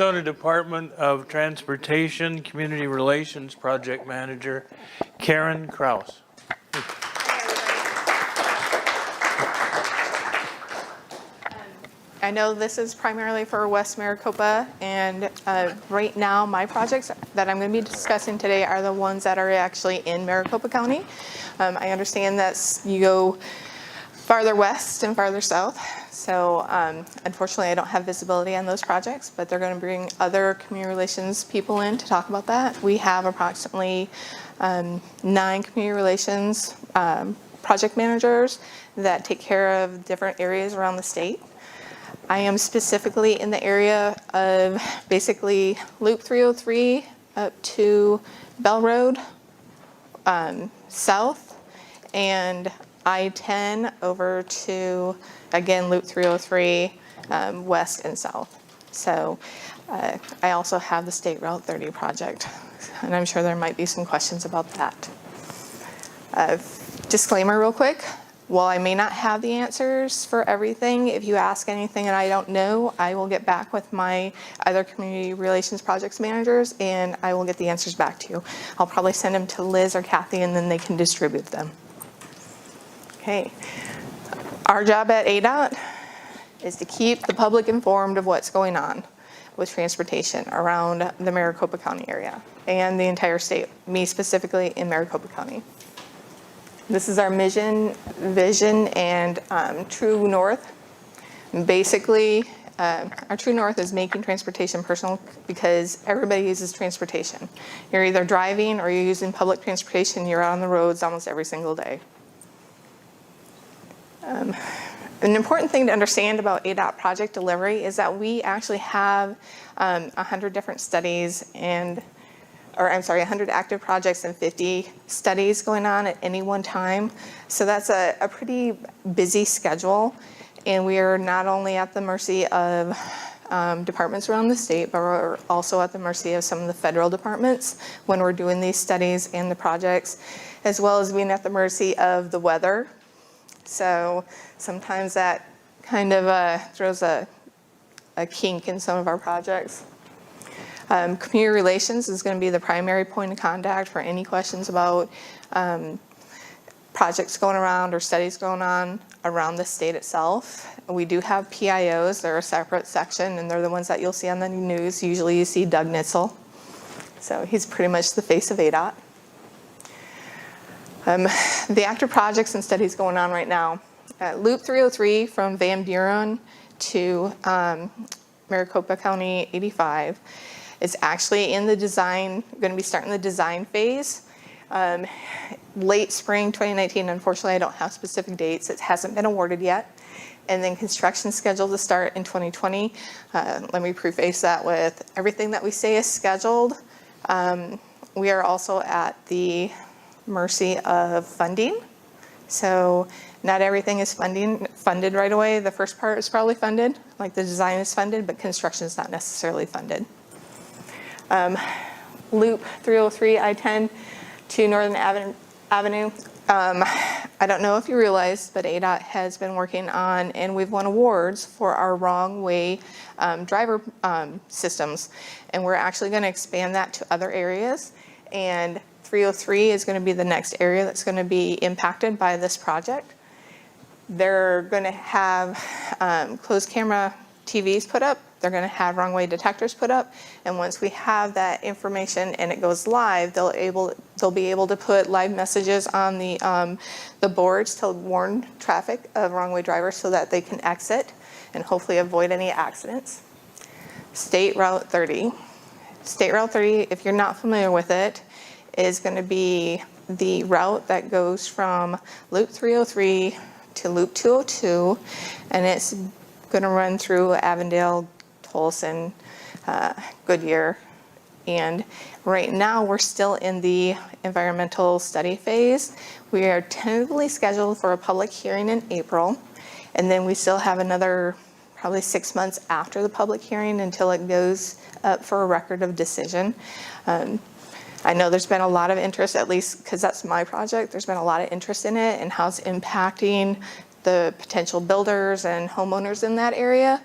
Arizona Department of Transportation Community Relations Project Manager, Karen Krause. I know this is primarily for West Maricopa, and right now my projects that I'm going to be discussing today are the ones that are actually in Maricopa County. I understand that you go farther west and farther south, so unfortunately I don't have visibility on those projects, but they're going to bring other community relations people in to talk about that. We have approximately 9 community relations project managers that take care of different areas around the state. I am specifically in the area of basically Loop 303 up to Bell Road south, and I-10 over to, again, Loop 303 west and south. So I also have the State Route 30 project, and I'm sure there might be some questions about that. Disclaimer real quick. While I may not have the answers for everything, if you ask anything and I don't know, I will get back with my other community relations projects managers and I will get the answers back to you. I'll probably send them to Liz or Kathy and then they can distribute them. Okay. Our job at ADOT is to keep the public informed of what's going on with transportation around the Maricopa County area and the entire state, me specifically in Maricopa County. This is our mission, vision, and true north. Basically, our true north is making transportation personal because everybody uses transportation. You're either driving or you're using public transportation. You're out on the roads almost every single day. An important thing to understand about ADOT project delivery is that we actually have 100 different studies and 100 active projects and 50 studies going on at any one time. So that's a pretty busy schedule. And we are not only at the mercy of departments around the state, but we're also at the mercy of some of the federal departments when we're doing these studies and the projects, as well as being at the mercy of the weather. So sometimes that kind of throws a kink in some of our projects. Community relations is going to be the primary point of contact for any questions about projects going around or studies going on around the state itself. We do have PIOs. They're a separate section, and they're the ones that you'll see on the news. Usually you see Doug Nitzel. So he's pretty much the face of ADOT. The active projects and studies going on right now. Loop 303 from Van Buren to Maricopa County 85. It's actually in the design, going to be starting the design phase. Late spring 2019, unfortunately I don't have specific dates. It hasn't been awarded yet. And then construction scheduled to start in 2020. Let me preface that with everything that we say is scheduled. We are also at the mercy of funding. So not everything is funded right away. The first part is probably funded, like the design is funded, but construction is not necessarily funded. Loop 303 I-10 to Northern Avenue. I don't know if you realize, but ADOT has been working on, and we've won awards for our wrong way driver systems. And we're actually going to expand that to other areas. And 303 is going to be the next area that's going to be impacted by this project. They're going to have closed camera TVs put up. They're going to have wrong way detectors put up, and once we have that information and it goes live, they'll be able to put live messages on the boards to warn traffic of wrong way drivers so that they can exit and hopefully avoid any accidents. State Route 30. State Route 30, if you're not familiar with it, is going to be the route that goes from Loop 303 to Loop 202, and it's going to run through Avondale, Tolleson, Goodyear, and right now we're still in the environmental study phase. We are tentatively scheduled for a public hearing in April, and then we still have another probably 6 months after the public hearing until it goes up for a record of decision. I know there's been a lot of interest, at least because that's my project, there's been a lot of interest in it and how it's impacting the potential builders and homeowners in that area.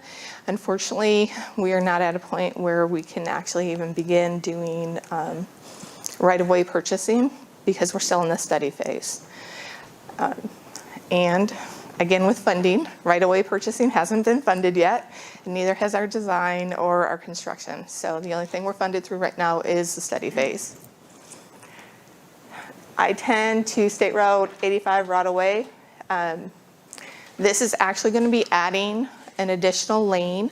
Unfortunately, we are not at a point where we can actually even begin doing right-of-way purchasing because we're still in the study phase. And again, with funding, right-of-way purchasing hasn't been funded yet, and neither has our design or our construction. So the only thing we're funded through right now is the study phase. I-10 to State Route 85 right-of-way. This is actually going to be adding an additional lane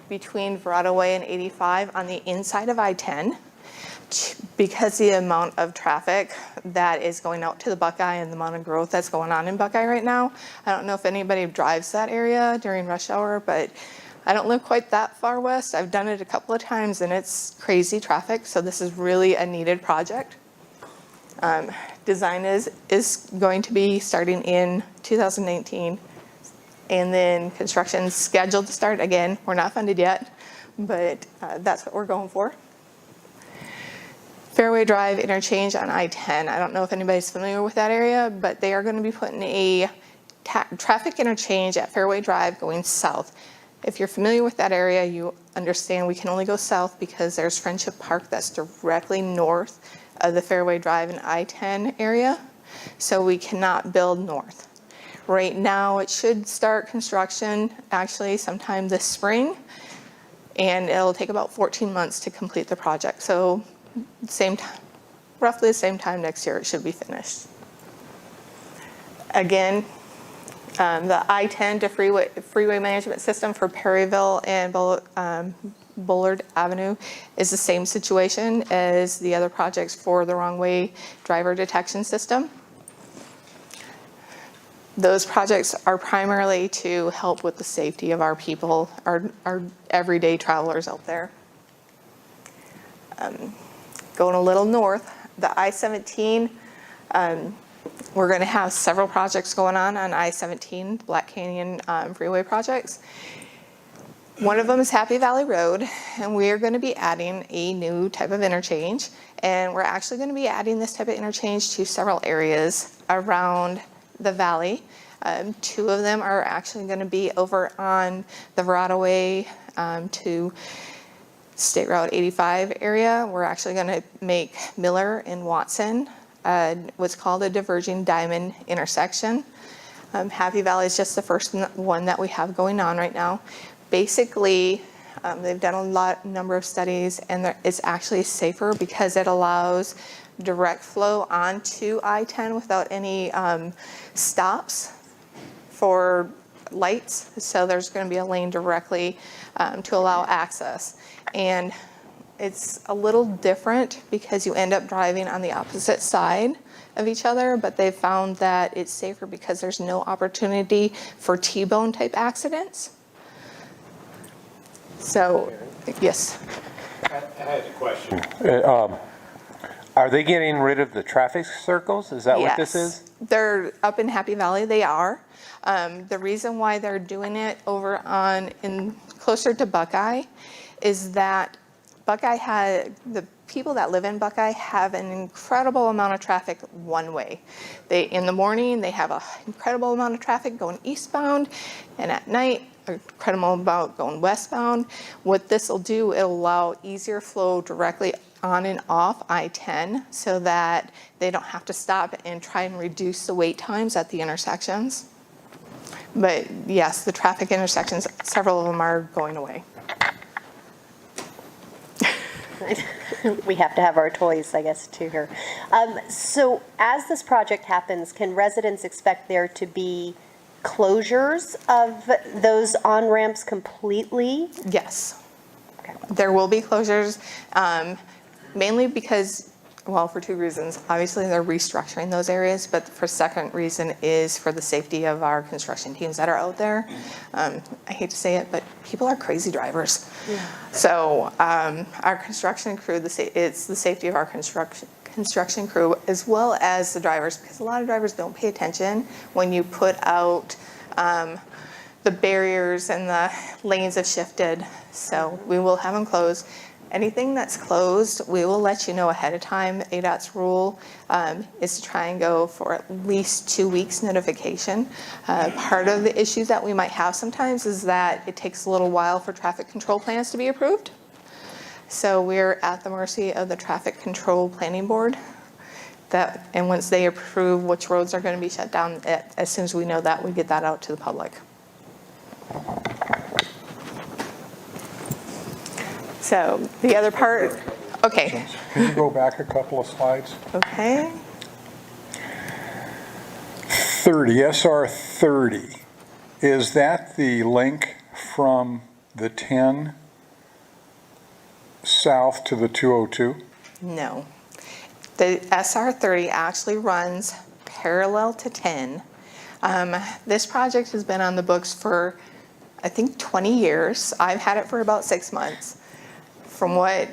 between right-of-way and 85 on the inside of I-10 because the amount of traffic that is going out to the Buckeye and the amount of growth that's going on in Buckeye right now. I don't know if anybody drives that area during rush hour, but I don't live quite that far west. I've done it a couple of times and it's crazy traffic, so this is really a needed project. Design is going to be starting in 2019, and then construction scheduled to start. Again, we're not funded yet, but that's what we're going for. Fairway Drive interchange on I-10. I don't know if anybody's familiar with that area, but they are going to be putting a traffic interchange at Fairway Drive going south. If you're familiar with that area, you understand we can only go south because there's Friendship Park that's directly north of the Fairway Drive and I-10 area, so we cannot build north. Right now, it should start construction actually sometime this spring, and it'll take about 14 months to complete the project. So same time, roughly the same time next year it should be finished. Again, the I-10 to freeway management system for Perryville and Bullard Avenue is the same situation as the other projects for the wrong way driver detection system. Those projects are primarily to help with the safety of our people, our everyday travelers out there. Going a little north, the I-17, we're going to have several projects going on I-17, Black Canyon freeway projects. One of them is Happy Valley Road, and we are going to be adding a new type of interchange. And we're actually going to be adding this type of interchange to several areas around the valley. Two of them are actually going to be over on the right-of-way to State Route 85 area. We're actually going to make Miller and Watson what's called a diverging diamond intersection. Happy Valley is just the first one that we have going on right now. Basically, they've done a number of studies, and it's actually safer because it allows direct flow onto I-10 without any stops for lights. So there's going to be a lane directly to allow access. And it's a little different because you end up driving on the opposite side of each other, but they've found that it's safer because there's no opportunity for T-bone type accidents. So, yes. I had a question. Are they getting rid of the traffic circles? Is that what this is? They're up in Happy Valley. They are. The reason why they're doing it over on closer to Buckeye is that the people that live in Buckeye have an incredible amount of traffic one way. In the morning, they have an incredible amount of traffic going eastbound, and at night, an incredible amount going westbound. What this will do, it'll allow easier flow directly on and off I-10 so that they don't have to stop and try and reduce the wait times at the intersections. But yes, the traffic intersections, several of them are going away. We have to have our toys, I guess, too here. So as this project happens, can residents expect there to be closures of those on-ramps completely? Yes. Okay. There will be closures, mainly because, well, for two reasons. Obviously, they're restructuring those areas, but the second reason is for the safety of our construction teams that are out there. I hate to say it, but people are crazy drivers. Yeah. So our construction crew, it's the safety of our construction crew as well as the drivers, because a lot of drivers don't pay attention when you put out the barriers and the lanes have shifted. So we will have them closed. Anything that's closed, we will let you know ahead of time. ADOT's rule is to try and go for at least 2 weeks notification. Part of the issues that we might have sometimes is that it takes a little while for traffic control plans to be approved. So we're at the mercy of the Traffic Control Planning Board. And once they approve which roads are going to be shut down, as soon as we know that, we get that out to the public. So the other part, okay. Can you go back a couple of slides? Okay. 30, SR 30, is that the link from the 10 south to the 202? No. The SR 30 actually runs parallel to 10. This project has been on the books for, I think, 20 years. I've had it for about 6 months. From what,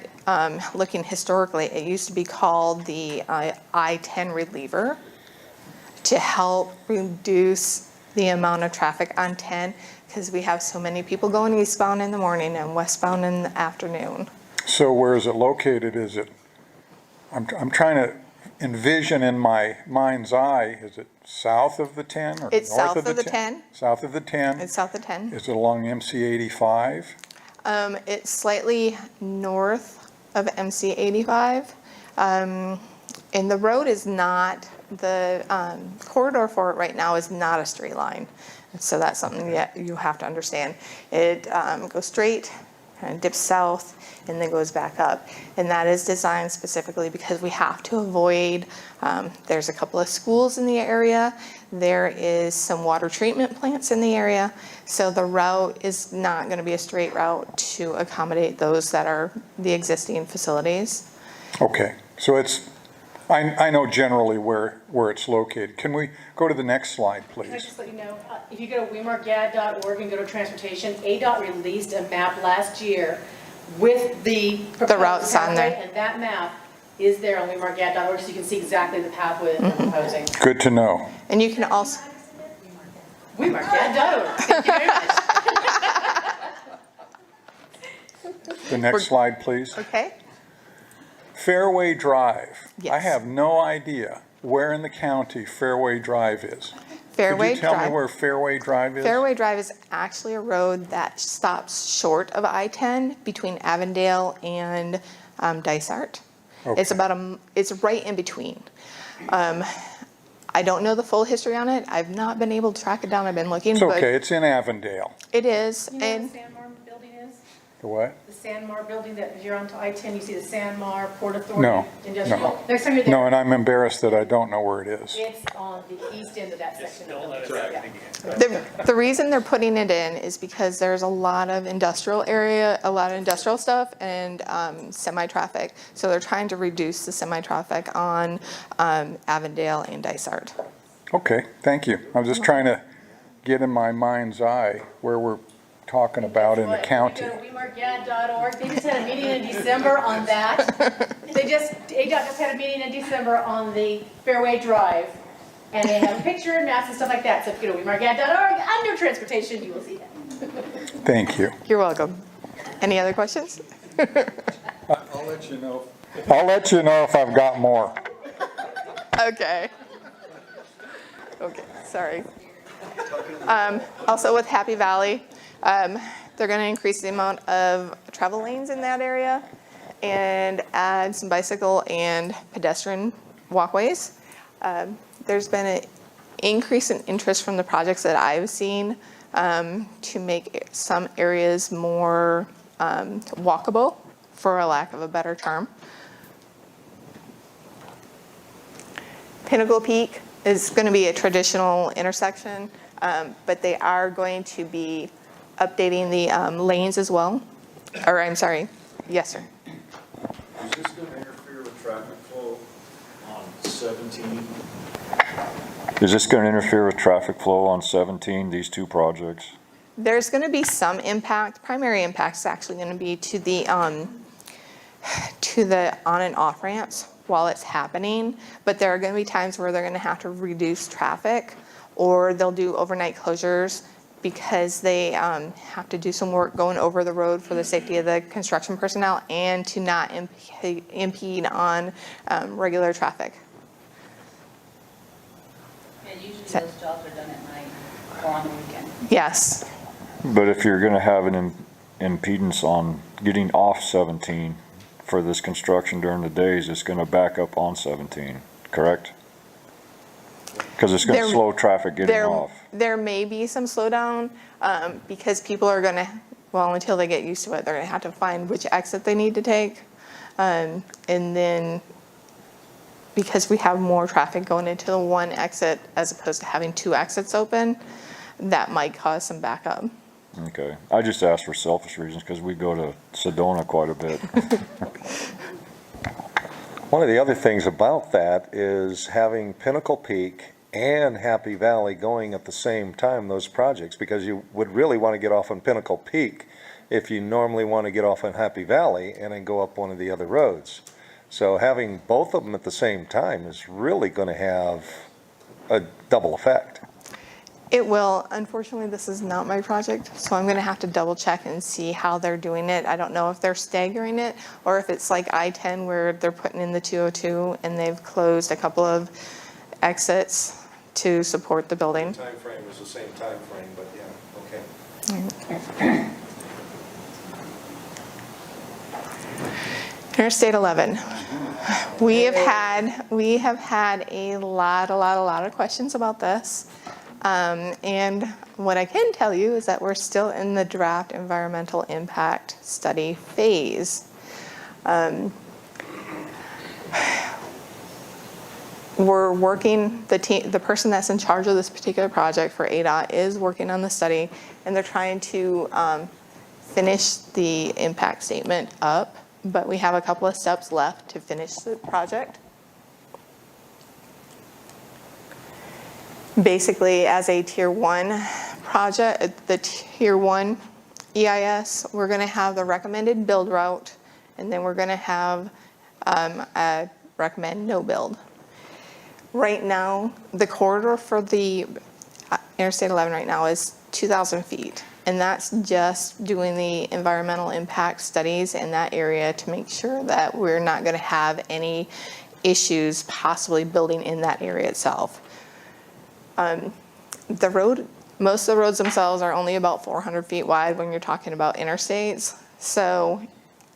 looking historically, it used to be called the I-10 reliever to help reduce the amount of traffic on 10 because we have so many people going eastbound in the morning and westbound in the afternoon. So where is it located? Is it, I'm trying to envision in my mind's eye, is it south of the 10 or It's north south of the 10? of the 10. South of the 10? It's south of 10. Is it along MC 85? It's slightly north of MC 85. And the road is not, the corridor for it right now is not a straight line. And so that's something that you have to understand. It goes straight, kind of dips south, and then goes back up. And that is designed specifically because we have to avoid, there's a couple of schools in the area. There is some water treatment plants in the area. So the route is not going to be a straight route to accommodate those that are the existing facilities. Okay, so it's, I know generally where it's located. Can we go to the next slide, Can I please? just let you know, if you go to wemarkgad.org and go to transportation, ADOT released a map last year with the proposed routes on there. pathway, and that map is there on wemarkgad.org, so you can see exactly the pathway that they're proposing. Good to know. And you can also, wemarkgad.org, thank you very much. The next slide, please. okay? Fairway Drive. I Yes. have no idea where in the county Fairway Drive is. Fairway Could you tell me Drive. where Fairway Drive is? Fairway Drive is actually a road that stops short of I-10 between Avondale and Dysart. It's Okay. it's right in between. I don't know the full history on it. I've not been able to track it down. I've been looking, It's but okay, it's in Avondale. it is. You know And what the Sanmar building is? The what? The Sanmar building that, if you're on to I-10, you see the Sanmar Port Authority No, Industrial. no. Next time you're there. No, and I'm embarrassed that I don't know where it is. It's on the east end of that section of the building. the reason they're putting it in is because there's a lot of industrial area, a lot of industrial stuff and semi-traffic. So they're trying to reduce the semi-traffic on Avondale and Dysart. Okay, thank you. I was just trying to get in my mind's eye where we're talking about in the county. Go to wemarkgad.org. They just had a meeting in December on that. ADOT just had a meeting in December on the Fairway Drive. And they have a picture and maps and stuff like that. So if you go to wemarkgad.org, under transportation, you will see that. Thank you. You're welcome. Any other questions? I'll let you know. I'll let you know if I've got more. Okay. Okay, sorry. Also with Happy Valley, they're going to increase the amount of travel lanes in that area and add some bicycle and pedestrian walkways. There's been an increase in interest from the projects that I've seen to make some areas more walkable, for a lack of a better term. Pinnacle Peak is going to be a traditional intersection, but they are going to be updating the lanes as well. Or, I'm sorry, yes, sir. Is this going to interfere with traffic flow on 17? Is this going to interfere with traffic flow on 17, these two projects? There's going to be some impact. Primary impact is actually going to be to the on and off ramps while it's happening, but there are going to be times where they're going to have to reduce traffic, or they'll do overnight closures because they have to do some work going over the road for the safety of the construction personnel and to not impede on regular traffic. Yeah, usually those jobs are done at night or on the weekend. Yes. But if you're gonna have an impedance on getting off 17 for this construction during the days, it's gonna back up on 17, correct? Because it's gonna There- slow traffic getting off. There may be some slowdown because people are gonna, well, until they get used to it, they're gonna have to find which exit they need to take. And then because we have more traffic going into the one exit as opposed to having two exits open, that might cause some backup. Okay, I just asked for selfish reasons because we go to Sedona quite a bit. One of the other things about that is having Pinnacle Peak and Happy Valley going at the same time, those projects, because you would really want to get off on Pinnacle Peak if you normally want to get off on Happy Valley and then go up one of the other roads. So having both of them at the same time is really going to have a double effect. It will. Unfortunately, this is not my project, so I'm going to have to double check and see how they're doing it. I don't know if they're staggering it or if it's like I-10 where they're putting in the 202 and they've closed a couple of exits to support the building. Time frame is the same time frame, but yeah, okay. Interstate 11. We have had a lot of questions about this. And what I can tell you is that we're still in the draft environmental impact study phase. We're working, the person that's in charge of this particular project for ADOT is working on the study, and they're trying to finish the impact statement up, but we have a couple of steps left to finish the project. Basically, as a tier 1 project, the tier 1 EIS, we're going to have the recommended build route, and then we're going to have a recommend no build. Right now, the corridor for the Interstate 11 right now is 2,000 feet, and that's just doing the environmental impact studies in that area to make sure that we're not going to have any issues possibly building in that area itself. The road, most of the roads themselves are only about 400 feet wide when you're talking about interstates. So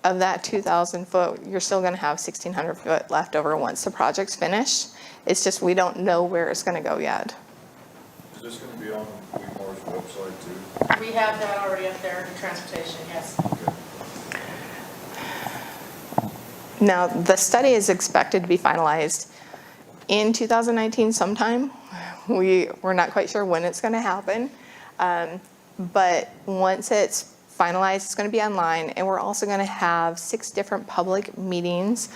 of that 2,000 foot, you're still going to have 1,600 foot left over once the project's finished. It's just we don't know where it's going to go yet. Is this gonna be on Weemore's website too? We have that already up there in transportation, yes. Now, the study is expected to be finalized in 2019 sometime. We're not quite sure when it's going to happen, but once it's finalized, it's going to be online, and we're also going to have 6 different public meetings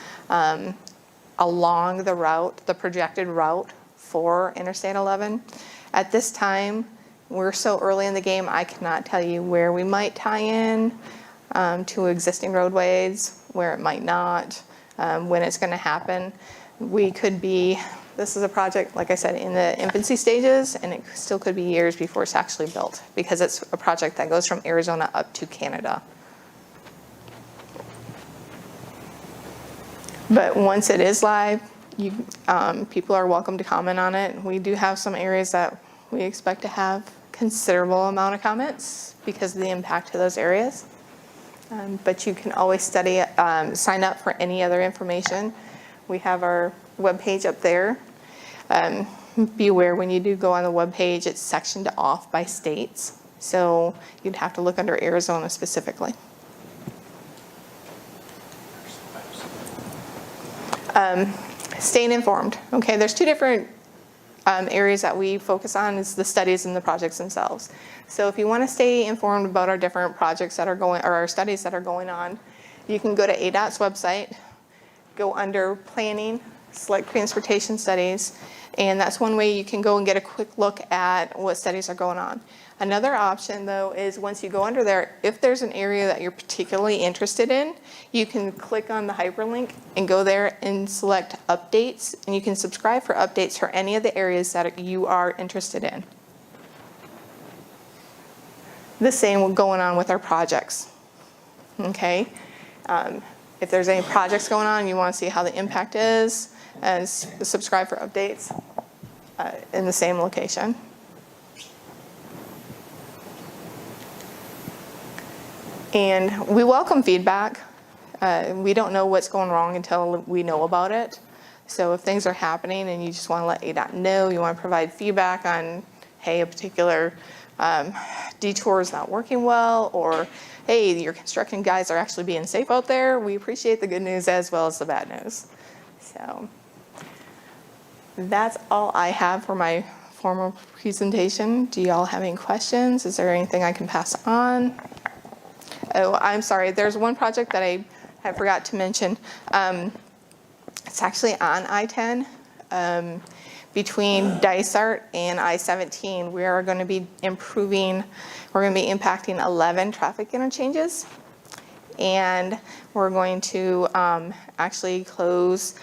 along the route, the projected route for Interstate 11. At this time, we're so early in the game, I cannot tell you where we might tie in to existing roadways, where it might not, when it's going to happen. We could be, this is a project, like I said, in the infancy stages, and it still could be years before it's actually built because it's a project that goes from Arizona up to Canada. But once it is live, people are welcome to comment on it. We do have some areas that we expect to have considerable amount of comments because of the impact to those areas. But you can always sign up for any other information. We have our webpage up there. Be aware when you do go on the webpage, it's sectioned off by states. So you'd have to look under Arizona specifically. Staying informed. Okay, there's 2 different areas that we focus on is the studies and the projects themselves. So if you want to stay informed about our different projects that are going, or our studies that are going on, you can go to ADOT's website, go under planning, select transportation studies, and that's one way you can go and get a quick look at what studies are going on. Another option though is once you go under there, if there's an area that you're particularly interested in, you can click on the hyperlink and go there and select updates, and you can subscribe for updates for any of the areas that you are interested in. The same going on with our projects. Okay? If there's any projects going on, you want to see how the impact is, and subscribe for updates in the same location. And we welcome feedback. We don't know what's going wrong until we know about it. So if things are happening and you just want to let ADOT know, you want to provide feedback on, hey, a particular detour is not working well, or hey, your construction guys are actually being safe out there, we appreciate the good news as well as the bad news. So that's all I have for my formal presentation. Do y'all have any questions? Is there anything I can pass on? Oh, I'm sorry, there's one project that I forgot to mention. It's actually on I-10. Between Dysart and I-17, we are going to be improving, we're going to be impacting 11 traffic interchanges. And we're going to actually close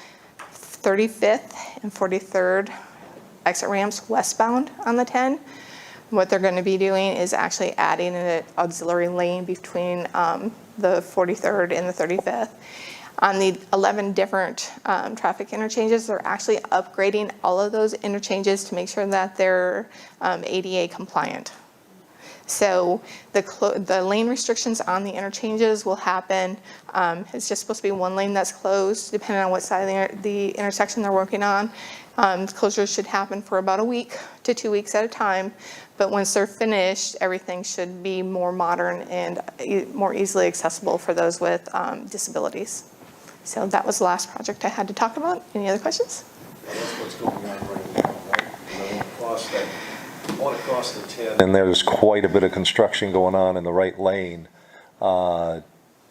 35th and 43rd exit ramps westbound on the 10. What they're going to be doing is actually adding an auxiliary lane between the 43rd and the 35th. On the 11 different traffic interchanges, they're actually upgrading all of those interchanges to make sure that they're ADA compliant. So the lane restrictions on the interchanges will happen. It's just supposed to be one lane that's closed, depending on what side of the intersection they're working on. Closures should happen for about a week to 2 weeks at a time. But once they're finished, everything should be more modern and more easily accessible for those with disabilities. So that was the last project I had to talk about. Any other questions? That's what's going on right now, right? I want to cross the 10. And there's quite a bit of construction going on in the right lane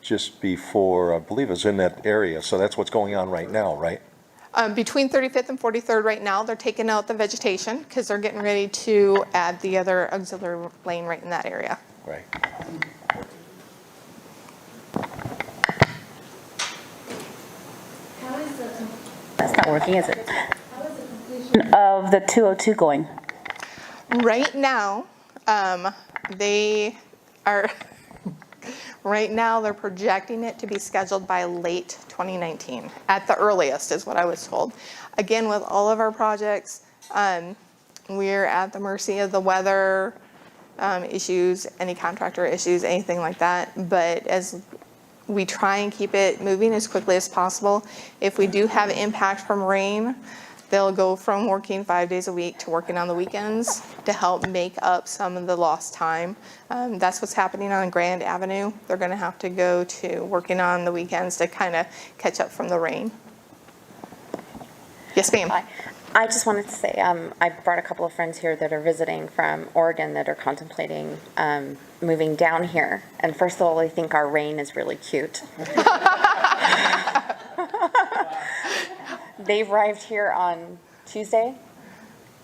just before, I believe it's in that area. So that's what's going on right now, right? Between 35th and 43rd right now, they're taking out the vegetation because they're getting ready to add the other auxiliary lane right in that area. Right. That's not working, is it? Of the 202 going. Right now, they are, right now they're projecting it to be scheduled by late 2019, at the earliest is what I was told. Again, with all of our projects, we're at the mercy of the weather issues, any contractor issues, anything like that. But as we try and keep it moving as quickly as possible, if we do have impact from rain, they'll go from working 5 days a week to working on the weekends to help make up some of the lost time. That's what's happening on Grand Avenue. They're going to have to go to working on the weekends to kind of catch up from the rain. Yes, ma'am. I just wanted to say, I brought a couple of friends here that are visiting from Oregon that are contemplating moving down here. And first of all, they think our rain is really cute. They arrived here on Tuesday,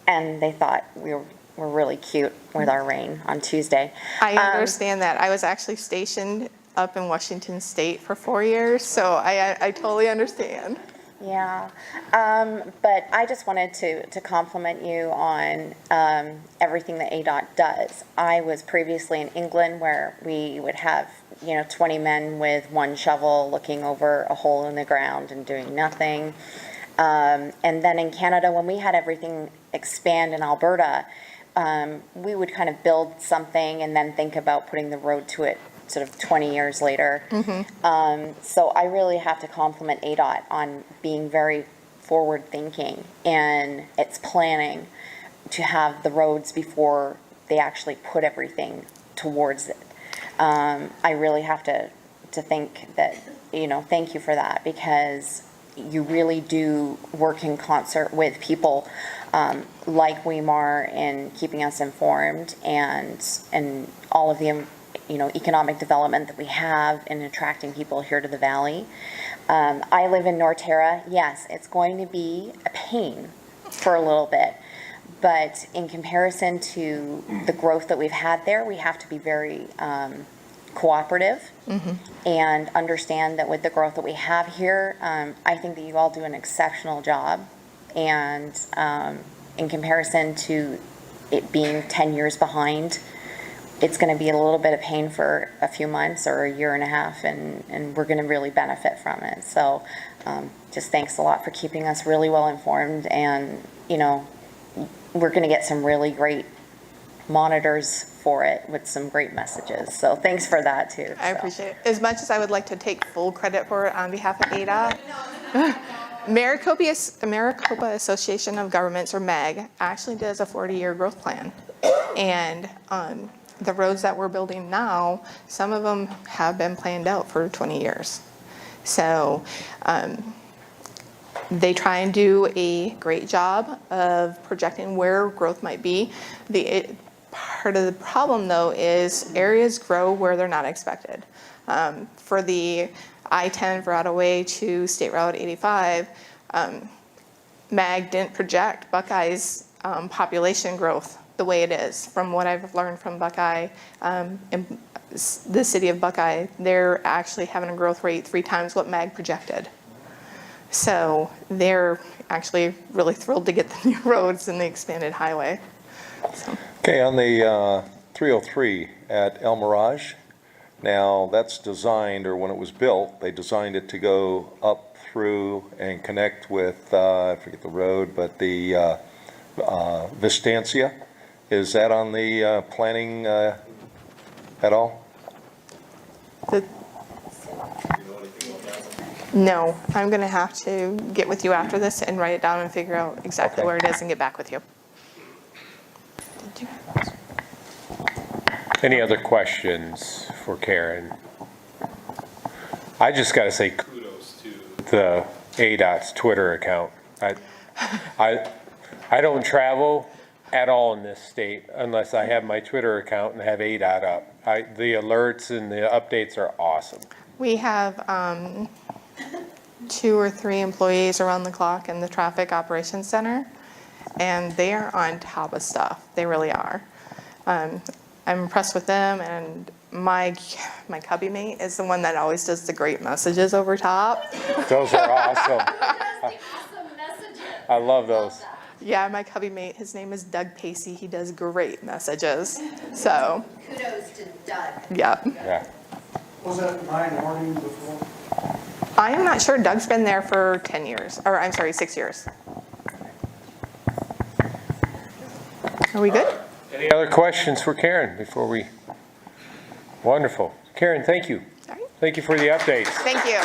and they thought we were really cute with our rain on Tuesday. I understand that. I was actually stationed up in Washington State for 4 years, so I totally understand. Yeah, but I just wanted to compliment you on everything that ADOT does. I was previously in England where we would have 20 men with one shovel looking over a hole in the ground and doing nothing. And then in Canada, when we had everything expand in Alberta, we would kind of build something and then think about putting the road to it sort of 20 years later. Mm-hmm. So I really have to compliment ADOT on being very forward-thinking in its planning to have the roads before they actually put everything towards it. I really have to think that, thank you for that, because you really do work in concert with people like Weimar in keeping us informed and all of the economic development that we have in attracting people here to the valley. I live in Norterra. Yes, it's going to be a pain for a little bit, but in comparison to the growth that we've had there, we have to be very cooperative. Mm-hmm. And understand that with the growth that we have here, I think that you all do an exceptional job. And in comparison to it being 10 years behind, it's going to be a little bit of pain for a few months or a year and a half, and we're going to really benefit from it. So just thanks a lot for keeping us really well informed, and, you know, we're going to get some really great monitors for it with some great messages. So thanks for that too. I So. appreciate it. As much as I would like to take full credit for it on behalf of ADOT, Maricopa Association of Governments, or MAG, actually does a 40-year growth plan. And the roads that we're building now, some of them have been planned out for 20 years. So they try and do a great job of projecting where growth might be. Part of the problem, though, is areas grow where they're not expected. For the I-10 Broadway to State Route 85, MAG didn't project Buckeye's population growth the way it is. From what I've learned from Buckeye, in the city of Buckeye, they're actually having a growth rate 3 times what MAG projected. So they're actually really thrilled to get the new roads and the expanded highway. So. Okay, on the 303 at El Mirage, now that's designed, or when it was built, they designed it to go up through and connect with, I forget the road, but the Vistancia. Is that on the planning at all? No, I'm going to have to get with you after this and write it down and figure out exactly where it is and get back with you. Any other questions for Karen? I just got to say kudos to the ADOT's Twitter account. I don't travel at all in this state unless I have my Twitter account and have ADOT up. The alerts and the updates are awesome. We have 2 or 3 employees around the clock in the Traffic Operations Center, and they are on top of stuff. They really are. I'm impressed with them, and my cubby mate is the one that always does the great messages over top. Those are awesome. I love those. Yeah, my cubby mate, his name is Doug Pacey. He does great messages. So, Kudos to Doug. yeah. Yeah. Was that 9 morning before? I am not sure. Doug's been there for 10 years, or I'm sorry, 6 years. Are we good? Any other questions for Karen before we? Wonderful. Karen, thank you. All right. Thank you for the updates. Thank you.